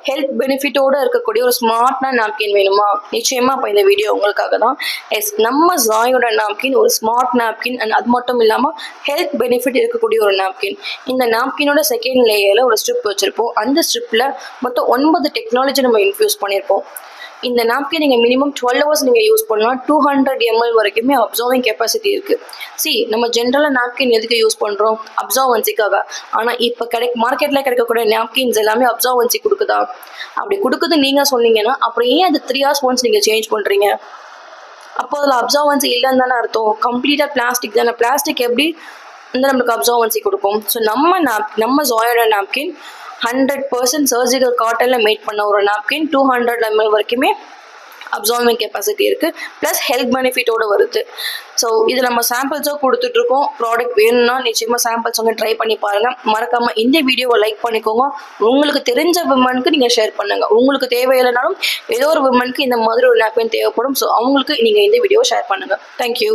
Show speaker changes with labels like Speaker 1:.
Speaker 1: Health பெனிஃபிட்டோடு இருக்கக்கூடிய ஒரு ஸ்மார்ட்டான napkin வேணுமா? நிச்சயமாக இப்போ இந்த வீடியோ உங்களுக்காக தான். நம்ம ஜாயோட நாப்கின் ஒரு ஸ்மார்ட் நாப்கின் அண்ட் அது மட்டும் இல்லாமல் ஹெல்த் பெனிஃபிட் இருக்கக்கூடிய ஒரு நாப்கின். இந்த நாப்கினோட செகண்ட் லேயரில் ஒரு ஸ்ட்ரிப் வச்சுருப்போம். அந்த ஸ்ட்ரிப்பில் மொத்தம் 9 டெக்னாலஜி நம்ம இன்ஃபியூஸ் பண்ணியிருப்போம். இந்த நாப்கின் நீங்கள் மினிமம் 12 ஹவர்ஸ் நீங்கள் யூஸ் பண்ணலாம். 200 ml வரைக்குமே அப்சர்விங் கெப்பாசிட்டி இருக்குது. நம்ம ஜென்ரலாக நாப்கின் எதுக்கு யூஸ் பண்ணுறோம்? அப்சர்வன்சிக்காக. ஆனால் இப்போ மார்க்கெட்டில் கிடைக்கக்கூடிய நாப்கின்ஸ் எல்லாமே அப்சர்வன்சி கொடுக்குதா? அப்படி கொடுக்குது நீங்கள் சொன்னீங்கன்னா அப்புறம் ஏன் அது 3 hours ஒன்ஸ் நீங்கள் சேஞ்ச் பண்ணுறீங்க? அப்போ அதில் அப்சர்வன்சி இல்லைன்னு தானே அர்த்தம். கம்ப்ளீட்டாக பிளாஸ்டிக் தானே. பிளாஸ்டிக் எப்படி நம்மளுக்கு அப்சர்வன்சி கொடுப்போம்? ஸோ நம்ம ஜாயோட நாப்கின் 100% சர்ஜிக்கல் காட்டனில் மேட் பண்ண ஒரு நாப்கின். 200 ml வரைக்குமே அப்சார்பிங் கெப்பாசிட்டி இருக்குது. ப்ளஸ் ஹெல்த் பெனிஃபிட்டோடு வருது. ஸோ இது நம்ம சாம்பிள்ஸாக கொடுத்துட்ருக்கோம். ப்ராடக்ட் வேணும்னா நிச்சயமாக சாம்பிள்ஸ் வந்து ட்ரை பண்ணி பாருங்கள். மறக்காமல் இந்த வீடியோவை லைக் பண்ணிக்கோங்க. உங்களுக்கு தெரிஞ்ச விமனுக்கு நீங்கள் ஷேர் பண்ணுங்கள். உங்களுக்கு தேவையில்லைனாலும் ஏதோ ஒரு விமனுக்கு இந்த மாதிரி ஒரு நாப்கின் தேவைப்படும். ஸோ அவங்களுக்கு நீங்கள் இந்த வீடியோவை ஷேர் பண்ணுங்கள். தேங்க்யூ.